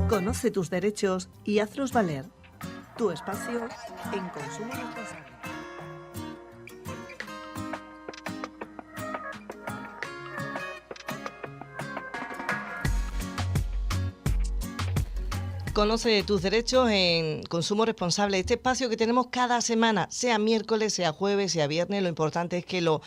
Conoce tus derechos y hazlos valer. Tu espacio en Consumo Responsable. Conoce tus derechos en Consumo Responsable, este espacio que tenemos cada semana, sea miércoles, sea jueves, sea viernes. Lo importante es que lo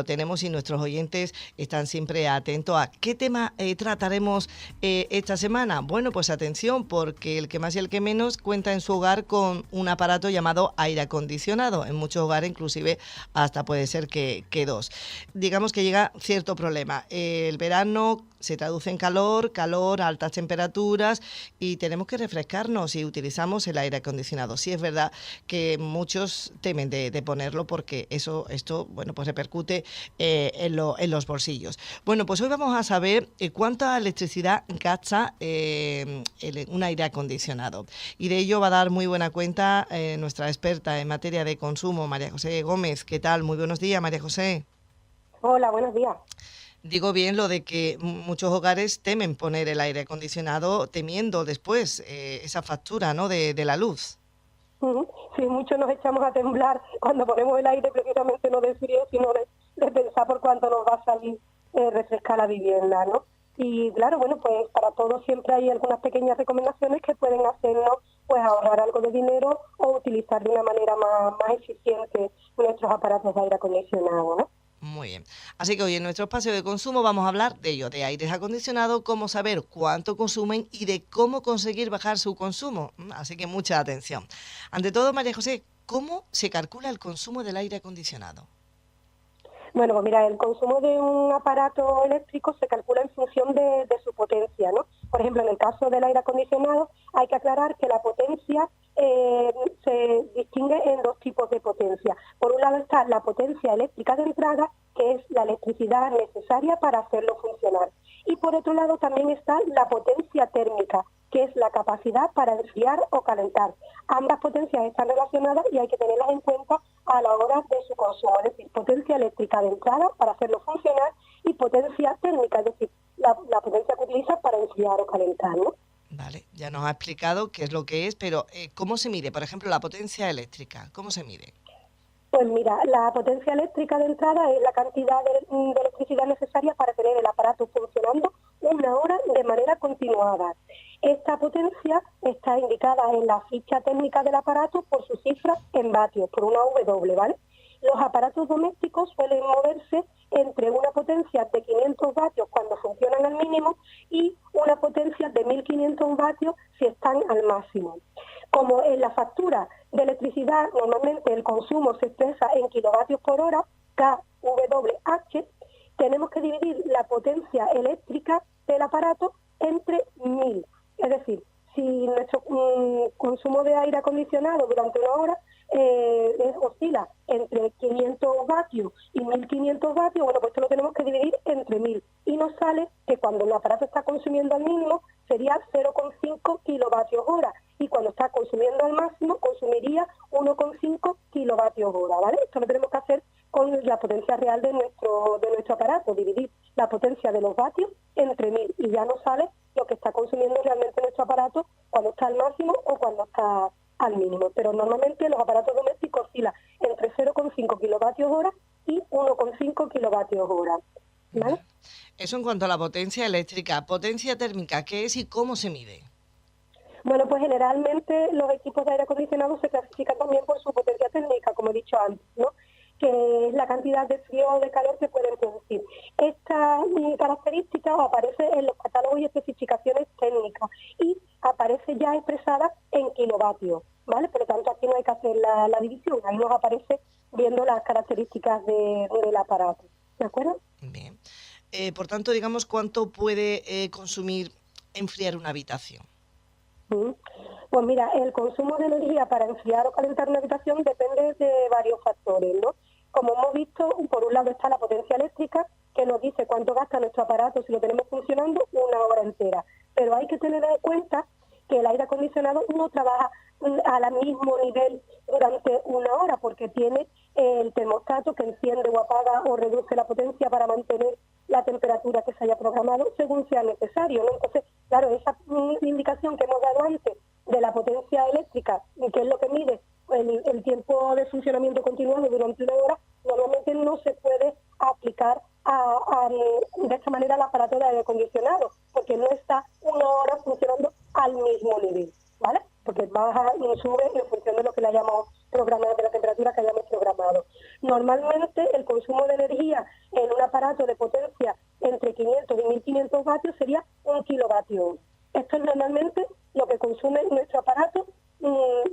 tenemos y nuestros oyentes están siempre atentos a qué tema trataremos esta semana. Bueno, pues atención, porque el que más y el que menos cuenta en su hogar con un aparato llamado aire acondicionado. En muchos hogares inclusive hasta puede ser que dos. Digamos que llega cierto problema. El verano se traduce en calor, altas temperaturas y tenemos que refrescarnos y utilizamos el aire acondicionado. Sí es verdad que muchos temen de ponerlo porque esto pues repercute en los bolsillos. Bueno, pues hoy vamos a saber cuánta electricidad gasta un aire acondicionado. Y de ello va a dar muy buena cuenta nuestra experta en materia de consumo, María José Gómez. ¿Qué tal? Muy buenos días, María José. Hola, buenos días. Digo bien lo de que muchos hogares temen poner el aire acondicionado temiendo después esa factura, ¿no?, de la luz. Sí, muchos nos echamos a temblar cuando ponemos el aire, precisamente no de frío, sino de pensar por cuánto nos va a salir refrescar la vivienda, ¿no? Y claro, bueno, pues para todos siempre hay algunas pequeñas recomendaciones que pueden hacernos pues ahorrar algo de dinero o utilizar de una manera más eficiente nuestros aparatos de aire acondicionado, ¿no? Muy bien. Así que hoy en nuestro espacio de consumo vamos a hablar de ello, de aires acondicionados, cómo saber cuánto consumen y de cómo conseguir bajar su consumo. Así que mucha atención. Ante todo, María José, ¿cómo se calcula el consumo del aire acondicionado? Bueno, pues mira, el consumo de un aparato eléctrico se calcula en función de su potencia, ¿no? Por ejemplo, en el caso del aire acondicionado hay que aclarar que la potencia se distingue en dos tipos de potencia. Por un lado está la potencia eléctrica de entrada, que es la electricidad necesaria para hacerlo funcionar. Y por otro lado también está la potencia térmica, que es la capacidad para enfriar o calentar. Ambas potencias están relacionadas y hay que tenerlas en cuenta a la hora de su consumo, es decir, potencia eléctrica de entrada para hacerlo funcionar y potencia térmica, es decir, la potencia que utiliza para enfriar o calentar, ¿no? Vale, ya nos ha explicado qué es lo que es, pero ¿cómo se mide? Por ejemplo, la potencia eléctrica, ¿cómo se mide? Pues mira, la potencia eléctrica de entrada es la cantidad de electricidad necesaria para tener el aparato funcionando una hora de manera continuada. Esta potencia está indicada en la ficha técnica del aparato por su cifra en vatios, por una W, ¿vale? Los aparatos domésticos suelen moverse entre una potencia de 500 vatios cuando funcionan al mínimo y una potencia de 1500 vatios si están al máximo. Como en la factura de electricidad normalmente el consumo se expresa en kilovatios por hora, kWh, tenemos que dividir la potencia eléctrica del aparato entre 1000. Es decir, si nuestro consumo de aire acondicionado durante una hora oscila entre 500 vatios y 1500 vatios, bueno, pues esto lo tenemos que dividir entre 1000. Y nos sale que cuando el aparato está consumiendo al mínimo sería 0,5 kilovatios hora. Y cuando está consumiendo al máximo, consumiría 1,5 kilovatios hora, ¿vale? Esto lo tenemos que hacer con la potencia real de nuestro aparato, dividir la potencia de los vatios entre 1000 y ya nos sale lo que está consumiendo realmente nuestro aparato cuando está al máximo o cuando está al mínimo. Pero normalmente los aparatos domésticos oscilan entre 0,5 kilovatios hora y 1,5 kilovatios hora, ¿vale? Eso en cuanto a la potencia eléctrica. Potencia térmica, ¿qué es y cómo se mide? Bueno, pues generalmente los equipos de aire acondicionado se clasifican también por su potencia térmica, como he dicho antes, ¿no? Que es la cantidad de frío o de calor que pueden producir. Esta característica aparece en los catálogos y especificaciones técnicas y aparece ya expresada en kilovatios, ¿vale? Por lo tanto, aquí no hay que hacer la división, ahí nos aparece viendo las características del aparato, ¿de acuerdo? Bien. Por tanto, digamos, ¿cuánto puede consumir enfriar una habitación? Pues mira, el consumo de energía para enfriar o calentar una habitación depende de varios factores, ¿no? Como hemos visto, por un lado está la potencia eléctrica, que nos dice cuánto gasta nuestro aparato si lo tenemos funcionando una hora entera. Pero hay que tener en cuenta que el aire acondicionado no trabaja al mismo nivel durante una hora, porque tiene el termostato que enciende o apaga o reduce la potencia para mantener la temperatura que se haya programado según sea necesario, ¿no? Entonces, claro, esa indicación que hemos dado antes de la potencia eléctrica, que es lo que mide el tiempo de funcionamiento continuado durante una hora, normalmente no se puede aplicar de esta manera al aparato de aire acondicionado, porque no está una hora funcionando al mismo nivel, ¿vale? Porque baja y sube en función de lo que le hayamos programado, de la temperatura que hayamos programado. Normalmente el consumo de energía en un aparato de potencia entre 500 y 1500 vatios sería 1 kilovatio. Esto es normalmente lo que consume nuestro aparato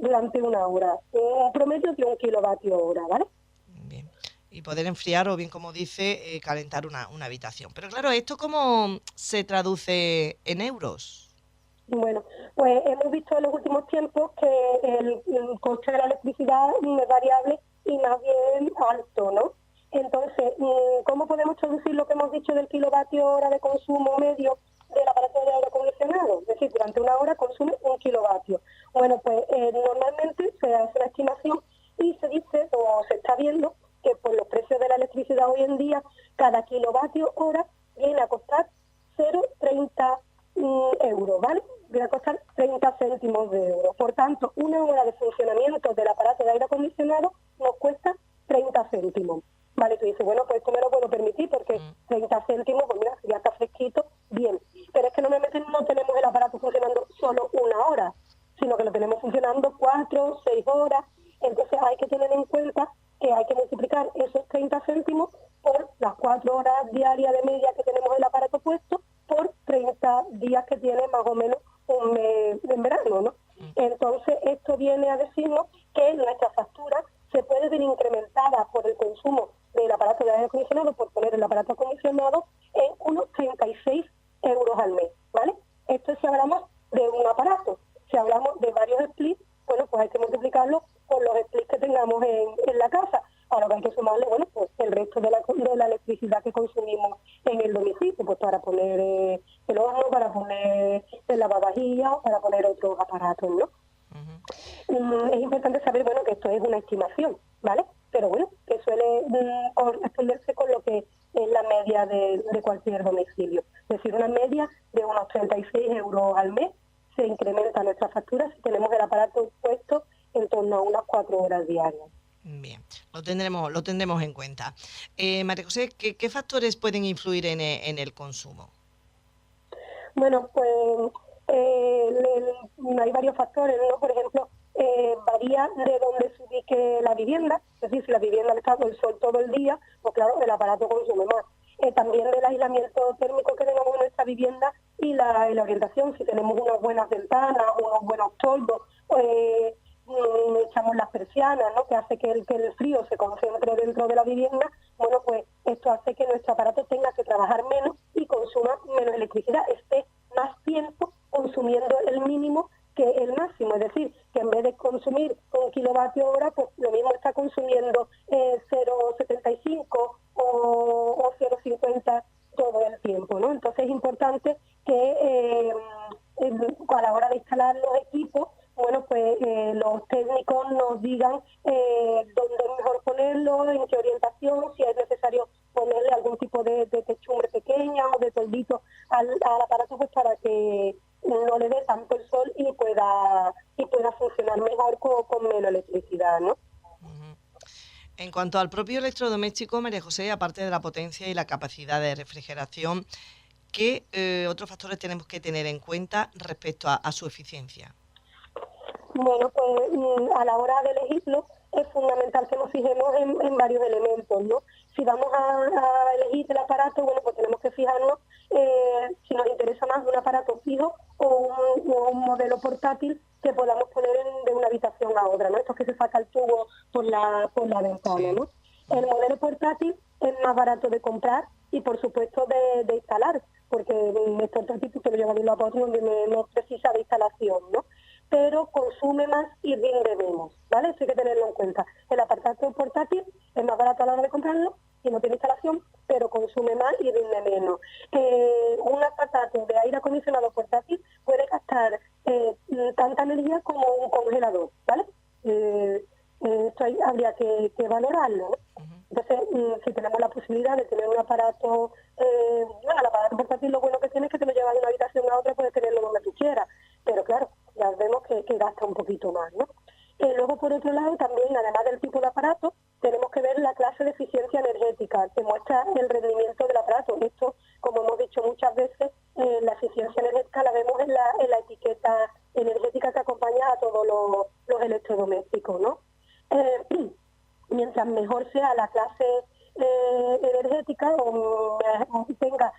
durante una hora, un promedio de 1 kilovatio hora, ¿vale? Bien. Y poder enfriar o bien, como dice, calentar una habitación. Pero claro, ¿esto cómo se traduce en euros? Bueno, pues hemos visto en los últimos tiempos que el coste de la electricidad es variable y más bien alto, ¿no? Entonces, ¿cómo podemos traducir lo que hemos dicho del kilovatio hora de consumo medio del aparato de aire acondicionado? Es decir, durante una hora consume 1 kilovatio. Bueno, pues normalmente se hace la estimación y se dice, o se está viendo, que por los precios de la electricidad hoy en día, cada kilovatio hora viene a costar 0,30 euros, ¿vale? Viene a costar 30 céntimos de euro. Por tanto, una hora de funcionamiento del aparato de aire acondicionado nos cuesta 30 céntimos. Vale, tú dices, bueno, pues esto me lo puedo permitir porque 30 céntimos, pues mira, si ya está fresquito, bien. Pero es que normalmente no tenemos el aparato funcionando solo una hora, sino que lo tenemos funcionando 4, 6 horas. Entonces hay que tener en cuenta que hay que multiplicar esos 30 céntimos por las 4 horas diarias de media que tenemos el aparato puesto por 30 días que tiene más o menos un mes en verano, ¿no? Entonces esto viene a decirnos que nuestra factura se puede ver incrementada por el consumo del aparato de aire acondicionado, por poner el aparato acondicionado, en unos 36 euros al mes, ¿vale? Esto es si hablamos de un aparato. Si hablamos de varios splits, bueno, pues hay que multiplicarlo por los splits que tengamos en la casa. Ahora hay que sumarle, bueno, pues el resto de la electricidad que consumimos en el domicilio, pues para poner el horno, para poner el lavavajillas, para poner otros aparatos, ¿no? Es importante saber, bueno, que esto es una estimación, ¿vale? Pero bueno, que suele corresponderse con lo que es la media de cualquier domicilio. Es decir, una media de unos 36 euros al mes se incrementa nuestra factura si tenemos el aparato puesto en torno a unas 4 horas diarias. Bien, lo tendremos en cuenta. María José, ¿qué factores pueden influir en el consumo? Bueno, pues hay varios factores, ¿no? Por ejemplo, varía de dónde se ubique la vivienda, es decir, si la vivienda está con el sol todo el día, pues claro, el aparato consume más. También del aislamiento térmico que tengamos en nuestra vivienda y la orientación, si tenemos unas buenas ventanas, unos buenos toldos, echamos las persianas, ¿no? Que hace que el frío se concentre dentro de la vivienda, bueno, pues esto hace que nuestro aparato tenga que trabajar menos y consuma menos electricidad, esté más tiempo consumiendo el mínimo que el máximo, es decir, que en vez de consumir 1 kilovatio hora, pues lo mismo está consumiendo 0,75 o 0,50 todo el tiempo, ¿no? Entonces es importante que a la hora de instalar los equipos, bueno, pues los técnicos nos digan dónde es mejor ponerlo, en qué orientación, si es necesario ponerle algún tipo de techumbre pequeña o de toldito al aparato, pues para que no le dé tanto el sol y pueda funcionar mejor con menos electricidad, ¿no? En cuanto al propio electrodoméstico, María José, aparte de la potencia y la capacidad de refrigeración, ¿qué otros factores tenemos que tener en cuenta respecto a su eficiencia? Bueno, pues a la hora de elegirlo es fundamental que nos fijemos en varios elementos, ¿no? Si vamos a elegir el aparato, bueno, pues tenemos que fijarnos si nos interesa más un aparato fijo o un modelo portátil que podamos poner de una habitación a otra, ¿no? Esto es que se saca el tubo por la ventana, ¿no? El modelo portátil es más barato de comprar y, por supuesto, de instalar, porque el portátil te lo lleva de un lado a otro donde no precisa de instalación, ¿no? Pero consume más y rinde menos, ¿vale? Eso hay que tenerlo en cuenta. El aparato portátil es más barato a la hora de comprarlo y no tiene instalación, pero consume más y rinde menos. Un aparato de aire acondicionado portátil puede gastar tanta energía como un congelador, ¿vale? Esto habría que valorarlo, ¿no? Entonces, si tenemos la posibilidad de tener un aparato bueno, el aparato portátil lo bueno que tiene es que te lo llevas de una habitación a otra, puedes tenerlo donde tú quieras, pero claro, ya vemos que gasta un poquito más, ¿no? Luego, por otro lado, también, además del tipo de aparato, tenemos que ver la clase de eficiencia energética, que muestra el rendimiento del aparato. Esto, como hemos dicho muchas veces, la eficiencia energética la vemos en la etiqueta energética que acompaña a todos los electrodomésticos, ¿no? Mientras mejor sea la clase energética o tenga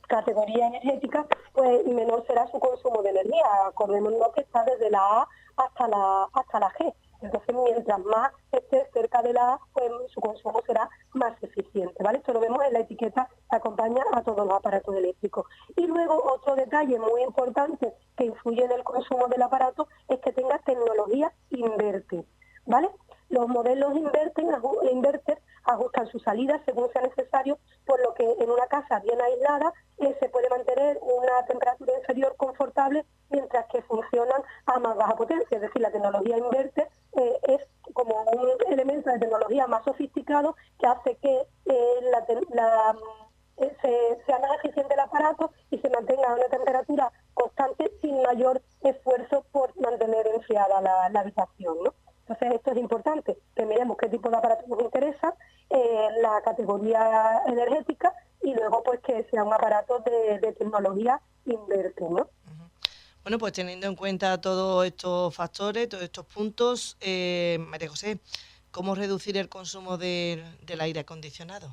categoría energética, pues menor será su consumo de energía. Acordémonos que está desde la A hasta la G. Entonces, mientras más esté cerca de la A, pues su consumo será más eficiente, ¿vale? Esto lo vemos en la etiqueta que acompaña a todos los aparatos eléctricos. Y luego, otro detalle muy importante que influye en el consumo del aparato es que tenga tecnología inverter, ¿vale? Los modelos inverter ajustan su salida según sea necesario, por lo que en una casa bien aislada se puede mantener una temperatura inferior confortable mientras que funcionan a más baja potencia. Es decir, la tecnología inverter es como un elemento de tecnología más sofisticado que hace que sea más eficiente el aparato y se mantenga a una temperatura constante sin mayor esfuerzo por mantener enfriada la habitación, ¿no? Entonces, esto es importante, que miremos qué tipo de aparato nos interesa, la categoría energética y luego pues que sea un aparato de tecnología inverter, ¿no? Bueno, pues teniendo en cuenta todos estos factores, todos estos puntos, María José, ¿cómo reducir el consumo del aire acondicionado?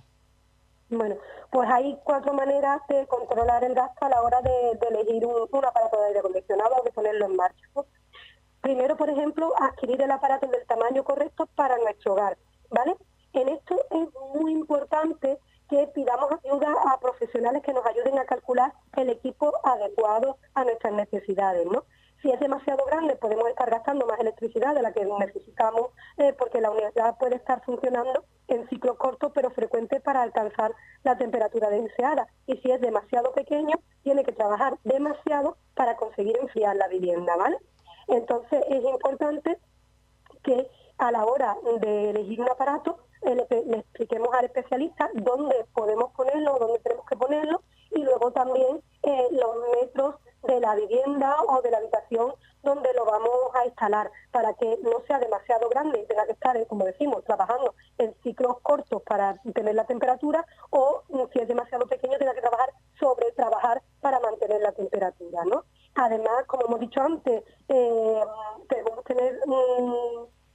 Bueno, pues hay 4 maneras de controlar el gasto a la hora de elegir un aparato de aire acondicionado o de ponerlo en marcha, ¿no? Primero, por ejemplo, adquirir el aparato del tamaño correcto para nuestro hogar, ¿vale? En esto es muy importante que pidamos ayuda a profesionales que nos ayuden a calcular el equipo adecuado a nuestras necesidades, ¿no? Si es demasiado grande, podemos estar gastando más electricidad de la que necesitamos, porque la unidad puede estar funcionando en ciclos cortos pero frecuentes para alcanzar la temperatura deseada. Y si es demasiado pequeño, tiene que trabajar demasiado para conseguir enfriar la vivienda, ¿vale? Entonces es importante que a la hora de elegir un aparato le expliquemos al especialista dónde podemos ponerlo, dónde tenemos que ponerlo y luego también los metros de la vivienda o de la habitación donde lo vamos a instalar para que no sea demasiado grande y tenga que estar, como decimos, trabajando en ciclos cortos para tener la temperatura o si es demasiado pequeño tenga que trabajar para mantener la temperatura, ¿no? Además, como hemos dicho antes, debemos tener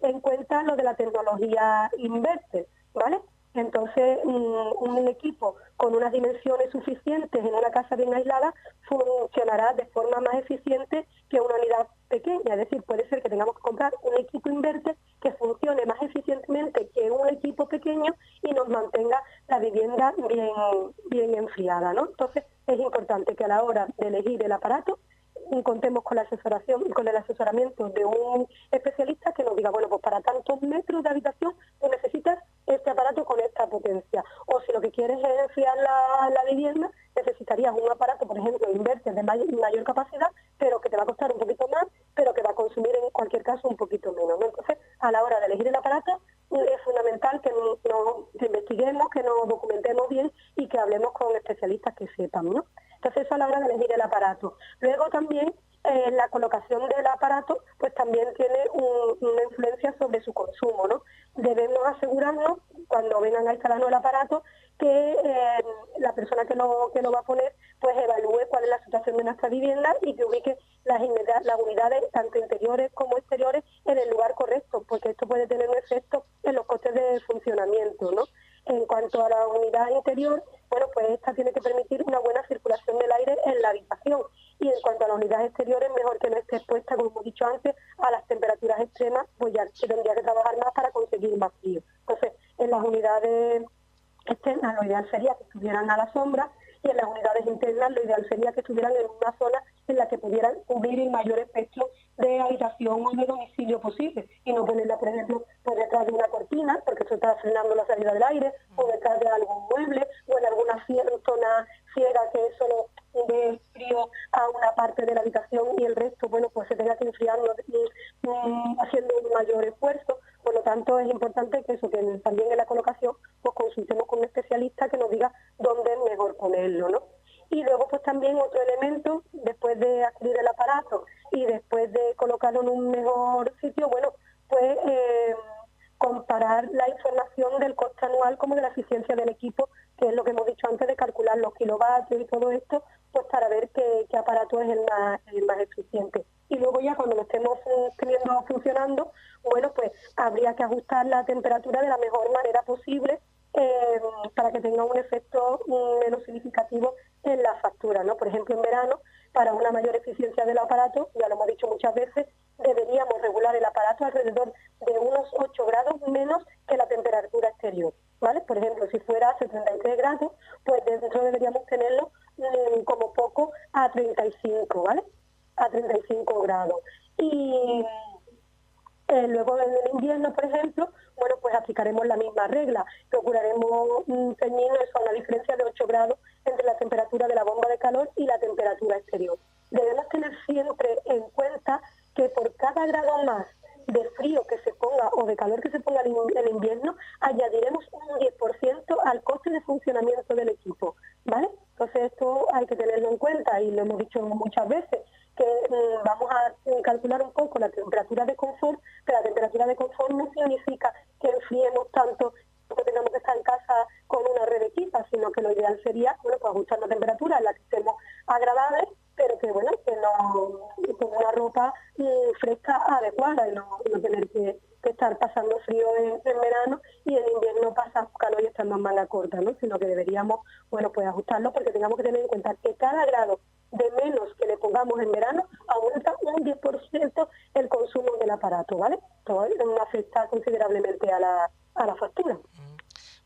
en cuenta lo de la tecnología inverter, ¿vale? Entonces, un equipo con unas dimensiones suficientes en una casa bien aislada funcionará de forma más eficiente que una unidad pequeña. Es decir, puede ser que tengamos que comprar un equipo inverter que funcione más eficientemente que un equipo pequeño y nos mantenga la vivienda bien enfriada, ¿no? Entonces, es importante que a la hora de elegir el aparato contemos con la asesoración y con el asesoramiento de un especialista que nos diga, bueno, pues para tantos metros de habitación tú necesitas este aparato con esta potencia. O si lo que quieres es enfriar la vivienda, necesitarías un aparato, por ejemplo, inverter de mayor capacidad, pero que te va a costar un poquito más, pero que va a consumir en cualquier caso un poquito menos, ¿no? Entonces, a la hora de elegir el aparato, es fundamental que investiguemos, que nos documentemos bien y que hablemos con especialistas que sepan, ¿no? Entonces, eso a la hora de elegir el aparato. Luego también la colocación del aparato pues también tiene una influencia sobre su consumo, ¿no? Debemos asegurarnos, cuando vengan a instalarnos el aparato, que la persona que lo va a poner pues evalúe cuál es la situación de nuestra vivienda y que ubique las unidades, tanto interiores como exteriores, en el lugar correcto, porque esto puede tener un efecto en los costes de funcionamiento, ¿no? En cuanto a la unidad interior, bueno, pues esta tiene que permitir una buena circulación del aire en la habitación. Y en cuanto a las unidades exteriores, mejor que no esté expuesta, como hemos dicho antes, a las temperaturas extremas, pues ya se tendría que trabajar más para conseguir más frío. Entonces, en las unidades externas, lo ideal sería que estuvieran a la sombra, y en las unidades internas lo ideal sería que estuvieran en una zona en la que pudieran cubrir el mayor espectro de habitación o de domicilio posible y no ponerla, por ejemplo, por detrás de una cortina, porque eso está frenando la salida del aire, o detrás de algún mueble, o en alguna zona ciega que solo dé frío a una parte de la habitación y el resto, bueno, pues se tenga que enfriar haciendo un mayor esfuerzo. Por lo tanto, es importante que eso, que también en la colocación, pues consultemos con un especialista que nos diga dónde es mejor ponerlo, ¿no? Y luego pues también otro elemento, después de adquirir el aparato y después de colocarlo en un mejor sitio, bueno, pues comparar la información del coste anual como de la eficiencia del equipo, que es lo que hemos dicho antes de calcular los kilovatios y todo esto, pues para ver qué aparato es el más eficiente. Y luego ya cuando lo estemos teniendo funcionando, bueno, pues habría que ajustar la temperatura de la mejor manera posible para que tenga un efecto menos significativo en la factura, ¿no? Por ejemplo, en verano, para una mayor eficiencia del aparato, ya lo hemos dicho muchas veces, deberíamos regular el aparato alrededor de unos 8 grados menos que la temperatura exterior, ¿vale? Por ejemplo, si fuera a 73 grados, pues dentro deberíamos tenerlo como poco a 35, ¿vale? A 35 grados. Y luego en el invierno, por ejemplo, bueno, pues aplicaremos la misma regla. Procuraremos tener una diferencia de 8 grados entre la temperatura de la bomba de calor y la temperatura exterior. Debemos tener siempre en cuenta que por cada grado más de frío que se ponga o de calor que se ponga en el invierno, añadiremos un 10% al coste de funcionamiento del equipo, ¿vale? Entonces esto hay que tenerlo en cuenta y lo hemos dicho muchas veces, que vamos a calcular un poco la temperatura de confort, pero la temperatura de confort no significa que enfriemos tanto que tengamos que estar en casa con una rebequita, sino que lo ideal sería, bueno, pues ajustar la temperatura en la que estemos agradables, pero que bueno, que no con una ropa fresca adecuada y no tener que estar pasando frío en verano y en invierno pasar calor y estando en manga corta, ¿no? Sino que deberíamos, bueno, pues ajustarlo porque tengamos que tener en cuenta que cada grado de menos que le pongamos en verano aumenta un 10% el consumo del aparato, ¿vale? Esto afecta considerablemente a la factura.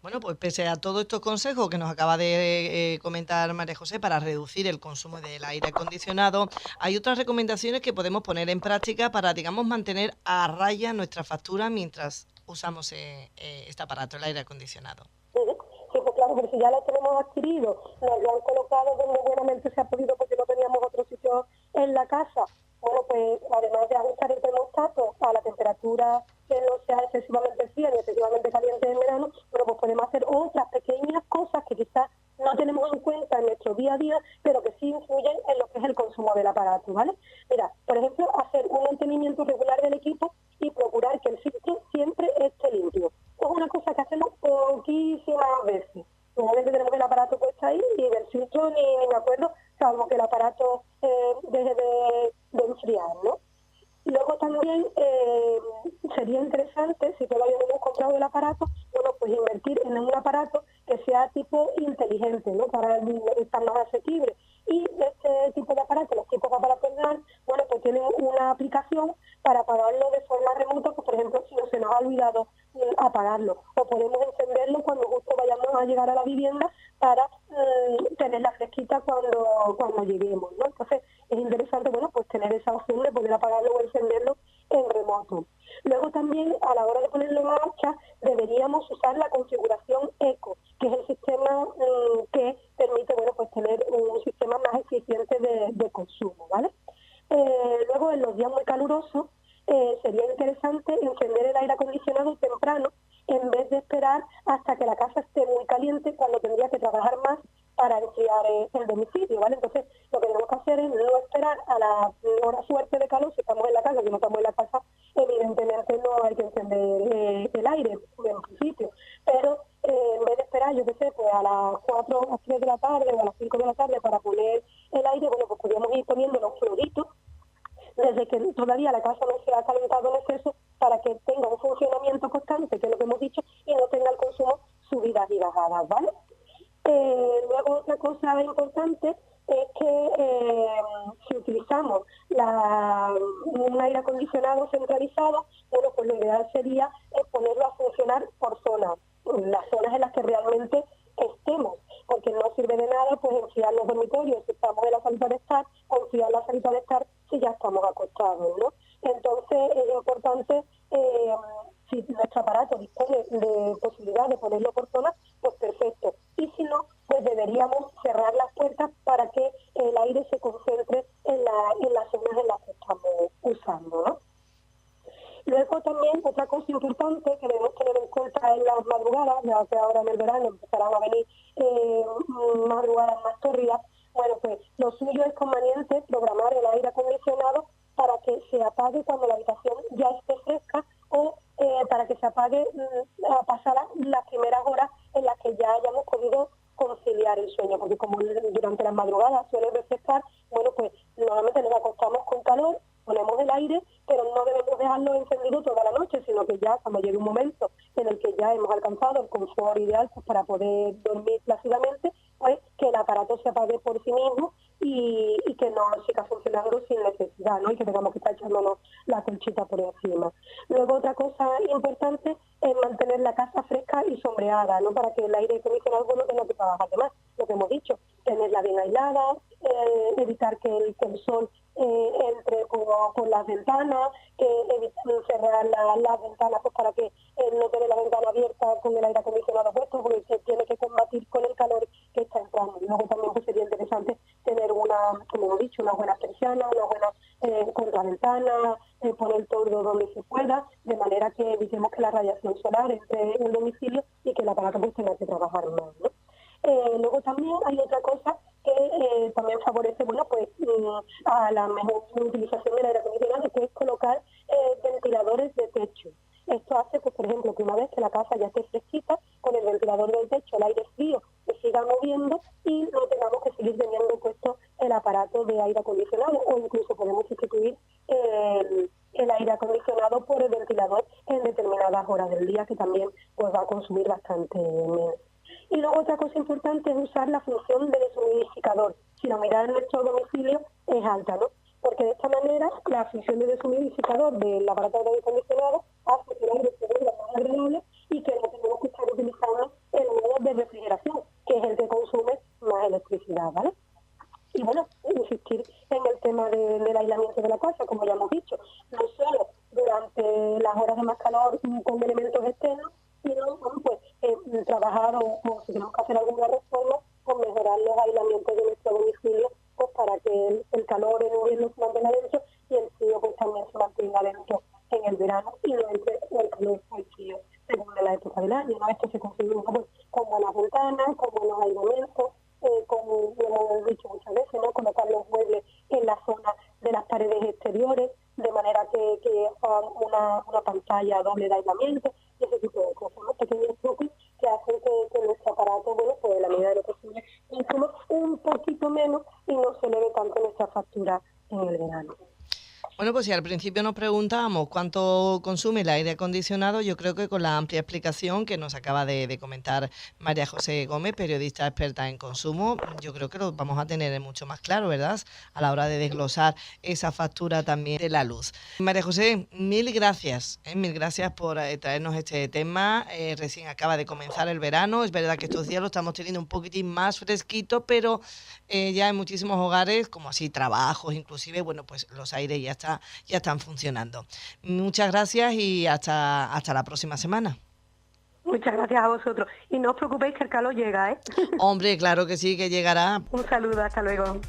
Bueno, pues pese a todos estos consejos que nos acaba de comentar María José para reducir el consumo del aire acondicionado, hay otras recomendaciones que podemos poner en práctica para, digamos, mantener a raya nuestra factura mientras usamos este aparato, el aire acondicionado. Sí, pues claro, porque si ya lo tenemos adquirido, nos lo han colocado donde buenamente se ha podido porque no teníamos otro sitio en la casa. Bueno, pues además de ajustar el termostato a la temperatura que no sea excesivamente fría ni excesivamente caliente en verano, bueno, pues podemos hacer otras pequeñas cosas que quizás no tenemos en cuenta en nuestro día a día, pero que sí influyen en lo que es el consumo del aparato, ¿vale? Mira, por ejemplo, hacer un mantenimiento regular del equipo y procurar que el filtro siempre esté limpio. Es una cosa que hacemos poquísimas veces. Normalmente tenemos el aparato puesto ahí y del filtro ni me acuerdo, salvo que el aparato deje de enfriar, ¿no? Luego también sería interesante, si todavía no hemos comprado el aparato, bueno, pues invertir en un aparato que sea tipo inteligente, ¿no? Para estar más asequible. Y este tipo de aparatos, los tipos de aparatos NAN, bueno, pues tienen una aplicación para apagarlo de forma remota, pues por ejemplo, si no se nos ha olvidado apagarlo. O podemos encenderlo cuando justo vayamos a llegar a la vivienda para tenerla fresquita cuando lleguemos, ¿no? Entonces, es interesante, bueno, pues tener esa opción de poder apagarlo o encenderlo en remoto. Luego también, a la hora de ponerlo en marcha, deberíamos usar la configuración ECO, que es el sistema que permite, bueno, pues tener un sistema más eficiente de consumo, ¿vale? Luego, en los días muy calurosos, sería interesante encender el aire acondicionado temprano en vez de esperar hasta que la casa esté muy caliente cuando tendría que trabajar más para enfriar el domicilio, ¿vale? Entonces, lo que tenemos que hacer es no esperar a la hora fuerte de calor, si estamos en la casa, si no estamos en la casa, evidentemente no hay que encender el aire en principio, pero en vez de esperar, yo qué sé, pues a las 4 o 3 de la tarde o a las 5 de la tarde para poner el aire, bueno, pues podríamos ir poniendo los floritos desde que todavía la casa no se ha calentado en exceso para que tenga un funcionamiento constante, que es lo que hemos dicho, y no tenga el consumo subidas y bajadas, ¿vale? Luego otra cosa importante es que si utilizamos un aire acondicionado centralizado, bueno, pues lo ideal sería ponerlo a funcionar por zonas, las zonas en las que realmente estemos, porque no sirve de nada pues enfriar los dormitorios si estamos en la salita de estar, o enfriar la salita de estar si ya estamos acostados, ¿no? Entonces es importante, si nuestro aparato dispone de posibilidad de ponerlo por zonas, pues perfecto. Y si no, pues deberíamos cerrar las puertas para que el aire se concentre en las zonas en las que estamos usando, ¿no? Luego también otra cosa importante que debemos tener en cuenta en las madrugadas, ya que ahora en el verano empezarán a venir madrugadas aburrida. Bueno, pues lo suyo es conveniente programar el aire acondicionado para que se apague cuando la habitación ya esté fresca o para que se apague a pasar las primeras horas en las que ya hayamos podido conciliar el sueño, porque como durante las madrugadas suele refrescar, bueno, pues normalmente nos acostamos con calor, ponemos el aire, pero no debemos dejarlo encendido toda la noche, sino que ya cuando llegue un momento en el que ya hemos alcanzado el confort ideal pues, para poder dormir plácidamente, pues que el aparato se apague por sí mismo y que no siga funcionando sin necesidad, ¿no? Y que tengamos que estar echándonos la colchita por encima. Luego otra cosa importante es mantener la casa fresca y sombreada, ¿no? Para que el aire acondicionado no tenga que trabajar de más, lo que hemos dicho, tenerla bien aislada, evitar que el sol entre por las ventanas, cerrar las ventanas pues para que no tener la ventana abierta con el aire acondicionado puesto, porque se tiene que combatir con el calor que está entrando. Y luego también pues, sería interesante tener como hemos dicho, unas buenas persianas, unas buenas contraventanas, poner todo donde se pueda, de manera que evitemos que la radiación solar entre en el domicilio y que el aparato pues tenga que trabajar más, ¿no? Luego también hay otra cosa que también favorece bueno pues a la mejor utilización del aire acondicionado, que es colocar ventiladores de techo. Esto hace, pues, por ejemplo, que una vez que la casa ya esté fresquita, con el ventilador del techo, el aire frío se siga moviendo y no tengamos que seguir teniendo puesto el aparato de aire acondicionado, o incluso podemos sustituir el aire acondicionado por el ventilador en determinadas horas del día, que también pues va a consumir bastante menos. Y luego otra cosa importante es usar la función del deshumidificador. Si la humedad en nuestro domicilio es alta, ¿no? Porque de esta manera la función del deshumidificador del aparato de aire acondicionado hace que el aire se vuelva más agradable y que no tenemos que estar utilizando el modo de refrigeración, que es el que consume más electricidad, ¿vale? Y bueno, insistir en el tema del aislamiento de la casa, como ya hemos dicho, no solo durante las horas de más calor con elementos externos, sino bueno, pues, trabajar o si tenemos que hacer alguna reforma, pues mejorar los aislamientos de nuestro domicilio, pues para que el calor en invierno se mantenga dentro y el frío pues también se mantenga dentro en el verano y no entre el calor o el frío según la época del año, ¿no? Esto se consigue pues, con buenas ventanas, con buenos aislamientos, como hemos dicho muchas veces, ¿no? Colocar los muebles en la zona de las paredes exteriores, de manera que hagan una pantalla doble de aislamiento y ese tipo de cosas, ¿no? Pequeños trucos que hacen que nuestro aparato, bueno, pues en la medida de lo posible, consuma un poquito menos y no se eleve tanto nuestra factura en el verano. Bueno, pues si al principio nos preguntábamos cuánto consume el aire acondicionado, yo creo que con la amplia explicación que nos acaba de comentar María José Gómez, periodista experta en consumo, yo creo que lo vamos a tener mucho más claro, ¿verdad? A la hora de desglosar esa factura también de la luz. María José, mil gracias por traernos este tema. Recién acaba de comenzar el verano, es verdad que estos días lo estamos teniendo un poquitín más fresquito, pero ya en muchísimos hogares, como así trabajos inclusive, bueno, pues los aires ya están funcionando. Muchas gracias y hasta la próxima semana. Muchas gracias a vosotros. Y no os preocupéis que el calor llega, ¿eh? Hombre, claro que sí, que llegará. Un saludo, hasta luego.